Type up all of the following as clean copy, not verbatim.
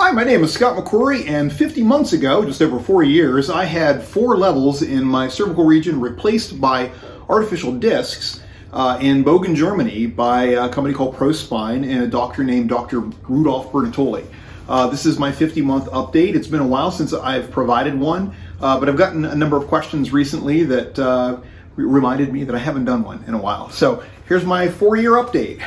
Hi, my name is Scott McCrory, and 50 months ago, just over 4 years, I had 4 levels in my cervical region replaced by artificial discs in Bogen, Germany by a company called ProSpine and a doctor named Dr. Rudolf Bertoli. This is my 50-month update. It's been a while since I've provided one, but I've gotten a number of questions recently that reminded me that I haven't done one in a while. So here's my 4-year update.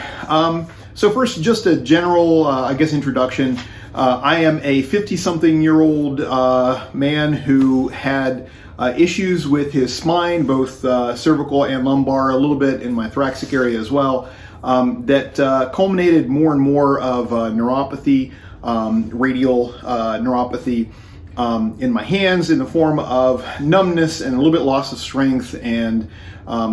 So first, just a general, introduction. I am a 50-something-year-old man who had issues with his spine, both cervical and lumbar, a little bit in my thoracic area as well, that culminated more and more of neuropathy, radial neuropathy in my hands in the form of numbness and a little bit loss of strength and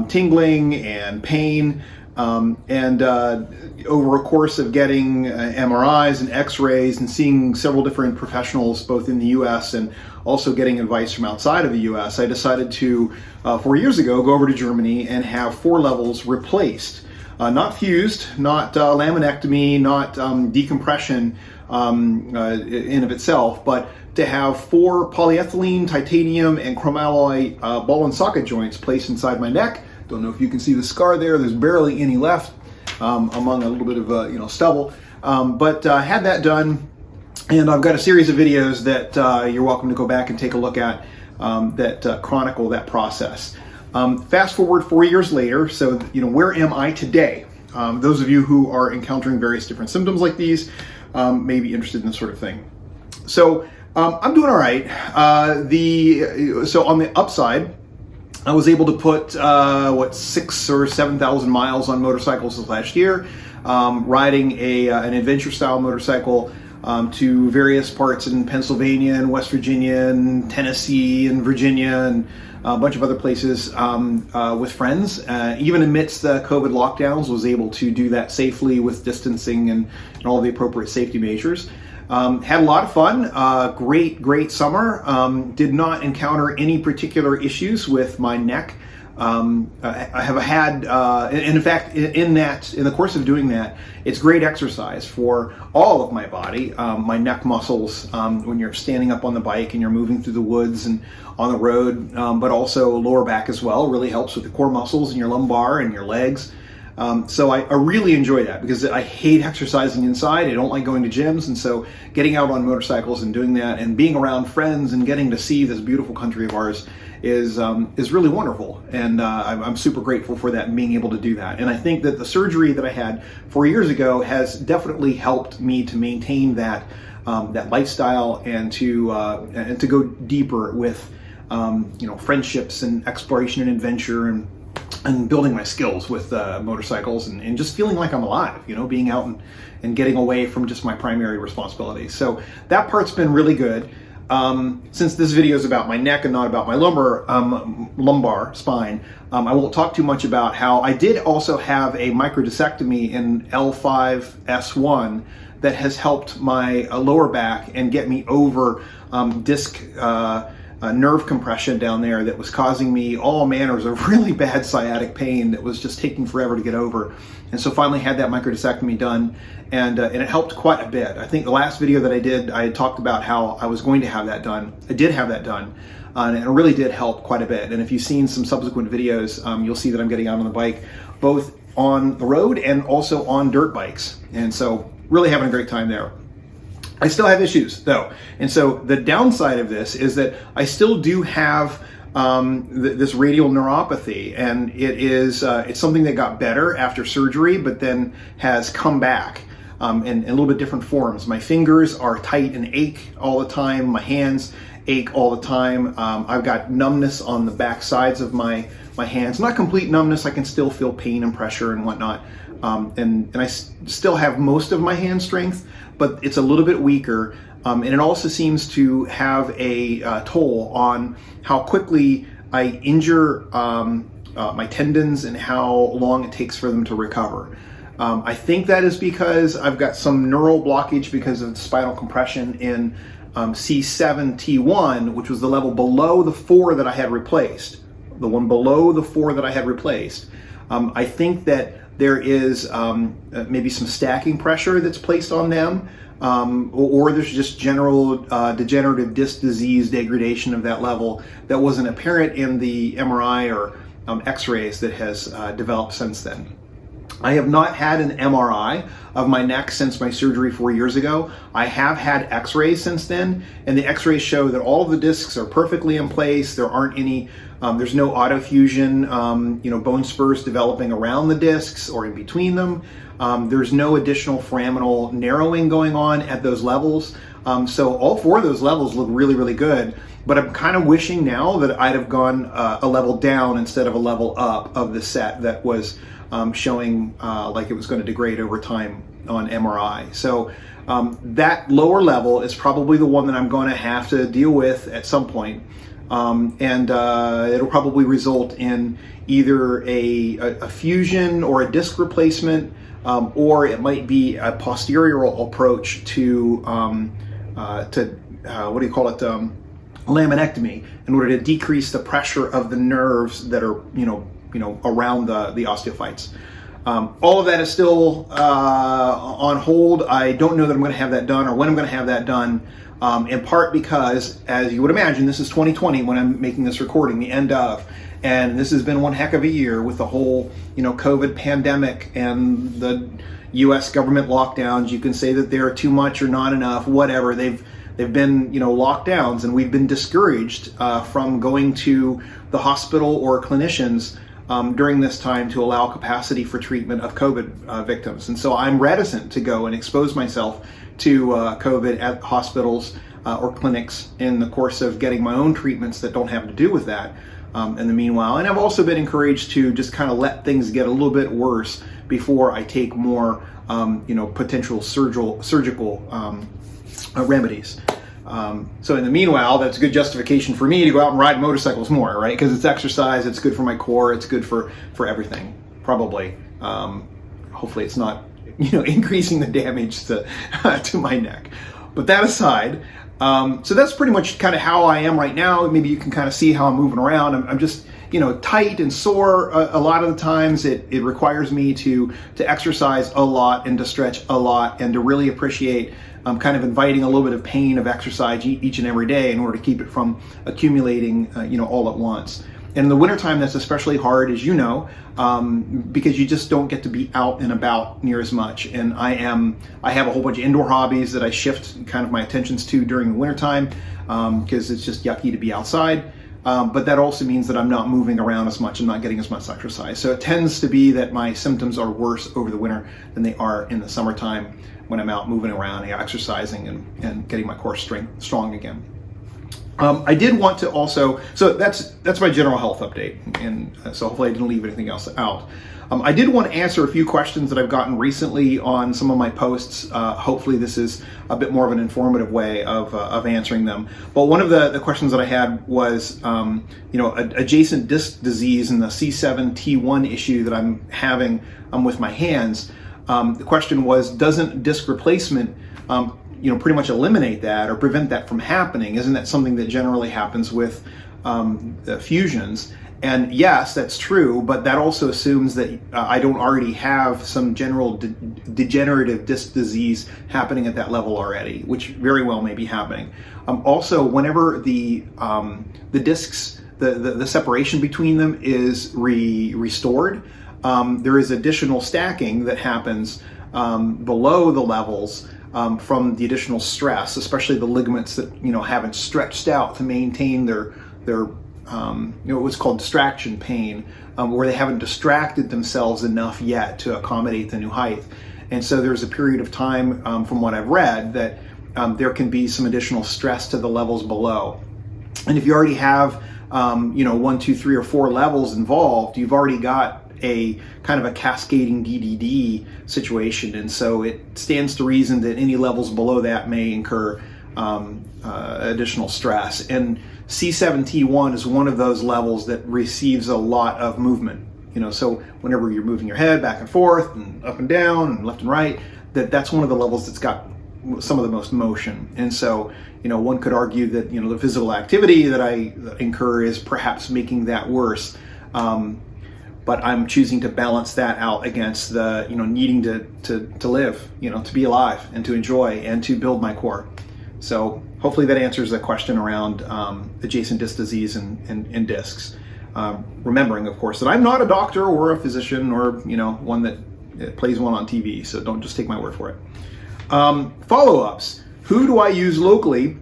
tingling and pain. Over a course of getting MRIs and x-rays and seeing several different professionals both in the US and also getting advice from outside of the US, I decided to, 4 years ago, go over to Germany and have 4 levels replaced. Not fused, not laminectomy, not decompression in of itself, but to have 4 polyethylene, titanium, and chromalloy ball and socket joints placed inside my neck. Don't know if you can see the scar there. There's barely any left among a little bit of stubble. But had that done, and I've got a series of videos that you're welcome to go back and take a look at that chronicle that process. Fast forward 4 years later, so where am I today? Those of you who are encountering various different symptoms like these may be interested in this sort of thing. So I'm doing all right. So on the upside, I was able to put 6,000 or 7,000 miles on motorcycles this last year, riding an adventure style motorcycle to various parts in Pennsylvania and West Virginia and Tennessee and Virginia and a bunch of other places with friends. Even amidst the COVID lockdowns, was able to do that safely with distancing and all the appropriate safety measures. Had a lot of fun, great summer. Did not encounter any particular issues with my neck. I have had, and in fact, in the course of doing that, it's great exercise for all of my body, my neck muscles, when you're standing up on the bike and you're moving through the woods and on the road, but also lower back as well. Really helps with the core muscles in your lumbar and your legs. So I really enjoy that because I hate exercising inside. I don't like going to gyms, and so getting out on motorcycles and doing that and being around friends and getting to see this beautiful country of ours is really wonderful. And I'm super grateful for that and being able to do that. And I think that the surgery that I had 4 years ago has definitely helped me to maintain that lifestyle and to go deeper with friendships and exploration and adventure and building my skills with motorcycles and just feeling like I'm alive, being out and getting away from just my primary responsibilities. So that part's been really good. Since this video is about my neck and not about my lumbar spine, I won't talk too much about how I did also have a microdiscectomy in L5-S1 that has helped my lower back and get me over disc nerve compression down there that was causing me all manners of really bad sciatic pain that was just taking forever to get over. And so finally had that microdiscectomy done, and it helped quite a bit. I think the last video that I did, I had talked about how I was going to have that done. I did have that done, and it really did help quite a bit. And if you've seen some subsequent videos, you'll see that I'm getting out on the bike, both on the road and also on dirt bikes. And so really having a great time there. I still have issues though, and so the downside of this is that I still do have this radial neuropathy, and it's something that got better after surgery, but then has come back in a little bit different forms. My fingers are tight and ache all the time. My hands ache all the time. I've got numbness on the back sides of my hands. Not complete numbness. I can still feel pain and pressure and whatnot. And I still have most of my hand strength, but it's a little bit weaker. And it also seems to have a toll on how quickly I injure my tendons and how long it takes for them to recover. I think that is because I've got some neural blockage because of spinal compression in C7-T1, which was the level below the 4 that I had replaced. The one below the 4 that I had replaced. I think that there is maybe some stacking pressure that's placed on them or there's just general degenerative disc disease degradation of that level that wasn't apparent in the MRI or x-rays that has developed since then. I have not had an MRI of my neck since my surgery 4 years ago. I have had x-rays since then, and the x-rays show that all of the discs are perfectly in place. There aren't any, there's no autofusion, bone spurs developing around the discs or in between them. There's no additional foraminal narrowing going on at those levels. So all 4 of those levels look really, really good. But I'm kind of wishing now that I'd have gone a level down instead of a level up of the set that was showing like it was going to degrade over time on MRI. So that lower level is probably the one that I'm going to have to deal with at some point. And it'll probably result in either a fusion or a disc replacement, or it might be a posterior approach to what do you call it? Laminectomy, in order to decrease the pressure of the nerves that are around the osteophytes. All of that is still on hold. I don't know that I'm going to have that done or when I'm going to have that done, in part because, as you would imagine, this is 2020 when I'm making this recording, the end of, and this has been one heck of a year with the whole COVID pandemic and the U.S. government lockdowns. You can say that they're too much or not enough, whatever. They've been, lockdowns, and we've been discouraged from going to the hospital or clinicians during this time to allow capacity for treatment of COVID victims. And so I'm reticent to go and expose myself to COVID at hospitals or clinics in the course of getting my own treatments that don't have to do with that in the meanwhile. And I've also been encouraged to just kind of let things get a little bit worse before I take more, potential surgical remedies. So in the meanwhile, that's a good justification for me to go out and ride motorcycles more, right? Because it's exercise, it's good for my core, it's good for everything, probably. Hopefully it's not, increasing the damage to my neck. But that aside, so that's pretty much kind of how I am right now. Maybe you can kind of see how I'm moving around. I'm just, tight and sore a lot of the times. It requires me to exercise a lot and to stretch a lot and to really appreciate kind of inviting a little bit of pain of exercise each and every day in order to keep it from accumulating, all at once. And in the wintertime, that's especially hard, as you know, because you just don't get to be out and about near as much. And I have a whole bunch of indoor hobbies that I shift kind of my attentions to during the wintertime because it's just yucky to be outside. But that also means that I'm not moving around as much and not getting as much exercise. So it tends to be that my symptoms are worse over the winter than they are in the summertime when I'm out moving around, exercising and getting my core strength strong again. I did want to also, so that's my general health update, and so hopefully I didn't leave anything else out. I did want to answer a few questions that I've gotten recently on some of my posts. Hopefully this is a bit more of an informative way of answering them. But one of the questions that I had was, adjacent disc disease and the C7T1 issue that I'm having with my hands. The question was, doesn't disc replacement, pretty much eliminate that or prevent that from happening? Isn't that something that generally happens with fusions? And yes, that's true, but that also assumes that I don't already have some general degenerative disc disease happening at that level already, which very well may be happening. Also, whenever the discs, the separation between them is restored, there is additional stacking that happens below the levels from the additional stress, especially the ligaments that haven't stretched out to maintain their what's called distraction pain, where they haven't distracted themselves enough yet to accommodate the new height. And so there's a period of time, from what I've read, that there can be some additional stress to the levels below. And if you already have 1, 2, 3, or 4 levels involved, you've already got a kind of a cascading DDD situation, and so it stands to reason that any levels below that may incur additional stress. And C7T1 is one of those levels that receives a lot of movement. So whenever you're moving your head back and forth and up and down and left and right, that's one of the levels that's got some of the most motion. And so one could argue that the physical activity that I incur is perhaps making that worse. but I'm choosing to balance that out against the, needing to live, to be alive and to enjoy and to build my core. So hopefully that answers the question around adjacent disc disease and discs. Remembering, of course, that I'm not a doctor or a physician or, one that plays one on TV, so don't just take my word for it. Follow-ups. Who do I use locally?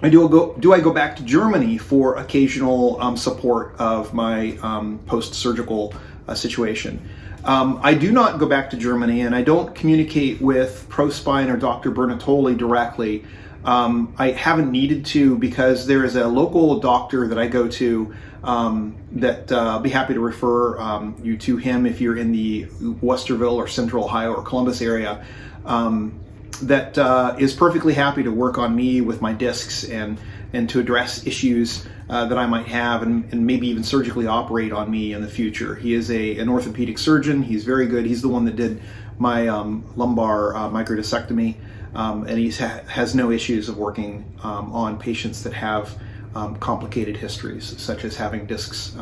Do I go back to Germany for occasional support of my post-surgical situation? I do not go back to Germany, and I don't communicate with ProSpine or Dr. Bernatoli directly. I haven't needed to, because there is a local doctor that I go to that I'll be happy to refer you to him if you're in the Westerville or Central Ohio or Columbus area. That is perfectly happy to work on me with my discs and to address issues that I might have, and maybe even surgically operate on me in the future. He is an orthopedic surgeon. He's very good. He's the one that did my lumbar microdiscectomy, and he has no issues of working on patients that have complicated histories, such as having discs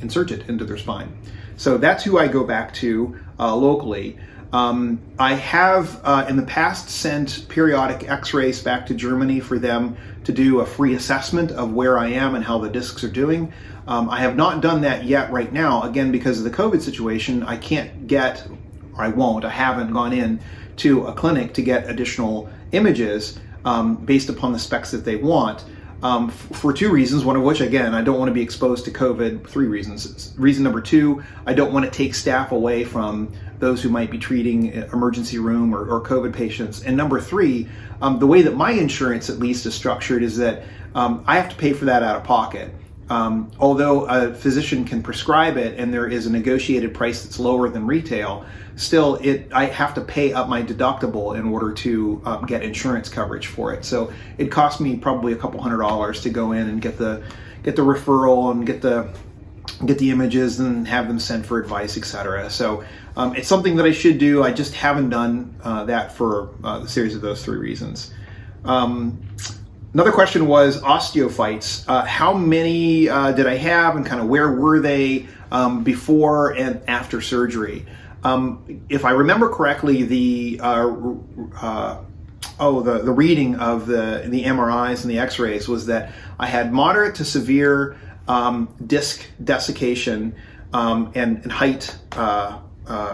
inserted into their spine. So that's who I go back to locally. I have in the past sent periodic x-rays back to Germany for them to do a free assessment of where I am and how the discs are doing. I have not done that yet right now, again, because of the COVID situation. I can't get, or I haven't gone in to a clinic to get additional images based upon the specs that they want. For two reasons, one of which, again, I don't want to be exposed to COVID. Three reasons. Reason number two, I don't want to take staff away from those who might be treating emergency room or COVID patients. And number three, the way that my insurance at least is structured is that I have to pay for that out of pocket. Although a physician can prescribe it and there is a negotiated price that's lower than retail, still I have to pay up my deductible in order to get insurance coverage for it. So it cost me probably a couple $100 to go in and get the referral and get the images and have them sent for advice, etc. So it's something that I should do. I just haven't done that for the series of those three reasons. Another question was osteophytes. How many did I have, and kind of where were they before and after surgery? If I remember correctly, the reading of the MRIs and the X-rays was that I had moderate to severe disc desiccation and height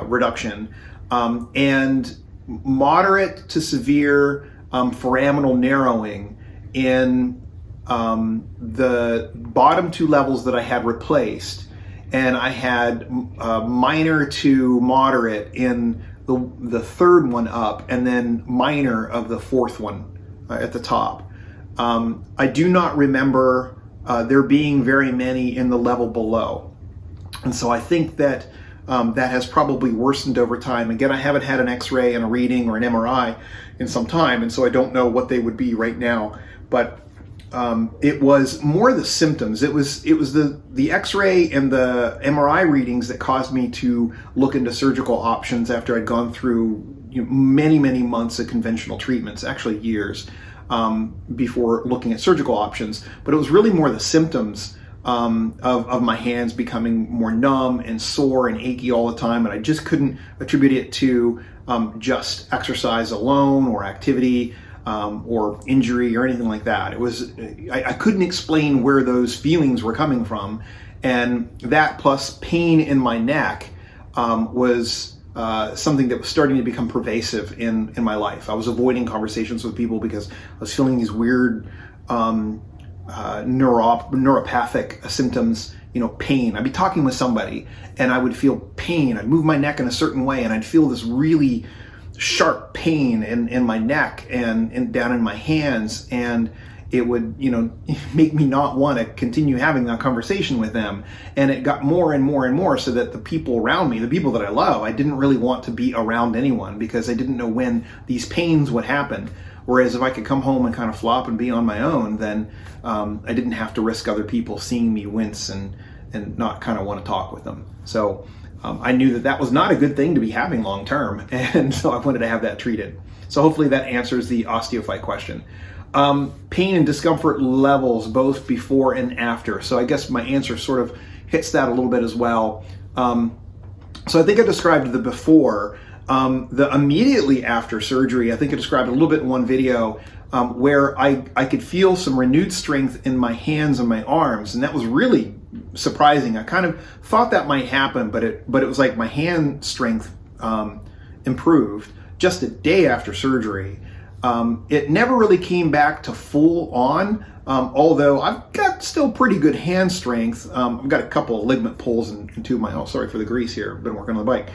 reduction, and moderate to severe foraminal narrowing in the bottom two levels that I had replaced, and I had minor to moderate in the third one up, and then minor of the fourth one at the top. I do not remember there being very many in the level below, and so I think that that has probably worsened over time. Again, I haven't had an X-ray and a reading or an MRI in some time, and so I don't know what they would be right now. But it was more the symptoms. It was the X-ray and the MRI readings that caused me to look into surgical options after I'd gone through many months of conventional treatments, actually years, before looking at surgical options. But it was really more the symptoms of my hands becoming more numb and sore and achy all the time, and I just couldn't attribute it to just exercise alone or activity or injury or anything like that. It was I couldn't explain where those feelings were coming from, and that plus pain in my neck was something that was starting to become pervasive in my life. I was avoiding conversations with people because I was feeling these weird neuropathic symptoms, pain. I'd be talking with somebody and I would feel pain. I'd move my neck in a certain way and I'd feel this really sharp pain in my neck and down in my hands, and it would make me not want to continue having that conversation with them. And it got more and more and more, so that the people around me, the people that I love, I didn't really want to be around anyone because I didn't know when these pains would happen. Whereas if I could come home and kind of flop and be on my own, then I didn't have to risk other people seeing me wince and not kind of want to talk with them. So I knew that was not a good thing to be having long term, and so I wanted to have that treated. So hopefully that answers the osteophyte question. Pain and discomfort levels both before and after. So I guess my answer sort of hits that a little bit as well. So I think I described the before. The immediately after surgery, I think I described a little bit in one video, where I could feel some renewed strength in my hands and my arms, and that was really surprising. I kind of thought that might happen, but it was like my hand strength improved just a day after surgery. It never really came back to full on, although I've got still pretty good hand strength. I've got a couple of ligament pulls in two of my, oh, sorry for the grease here, I've been working on the bike.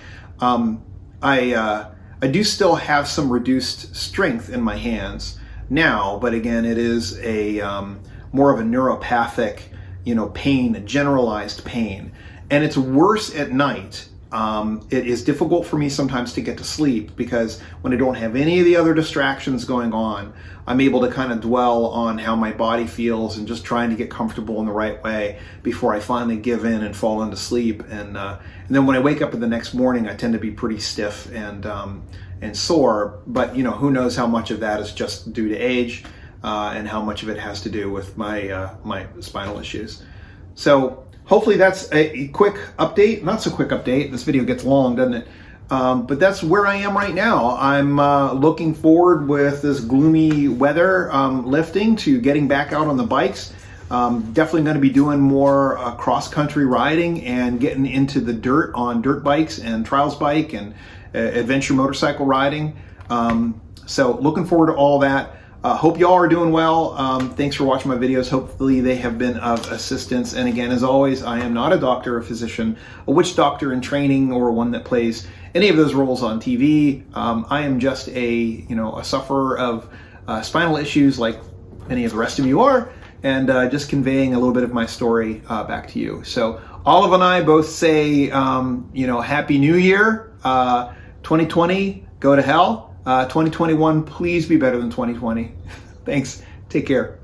I do still have some reduced strength in my hands now, but again, it is a more of a neuropathic, pain, a generalized pain, and it's worse at night. It is difficult for me sometimes to get to sleep because when I don't have any of the other distractions going on, I'm able to kind of dwell on how my body feels and just trying to get comfortable in the right way before I finally give in and fall into sleep. And then when I wake up in the next morning, I tend to be pretty stiff and sore. But who knows how much of that is just due to age, and how much of it has to do with my my spinal issues. So hopefully that's a quick update. Not so quick update. This video gets long, doesn't it? But that's where I am right now. I'm looking forward with this gloomy weather lifting to getting back out on the bikes. Definitely going to be doing more cross-country riding and getting into the dirt on dirt bikes and trials bike and adventure motorcycle riding. So looking forward to all that. Hope y'all are doing well. Thanks for watching my videos. Hopefully they have been of assistance. And again, as always, I am not a doctor or physician, a witch doctor in training, or one that plays any of those roles on TV. I am just a sufferer of spinal issues like many of the rest of you are, and just conveying a little bit of my story back to you. So Olive and I both say, Happy New Year. 2020, go to hell. 2021, please be better than 2020. Thanks. Take care.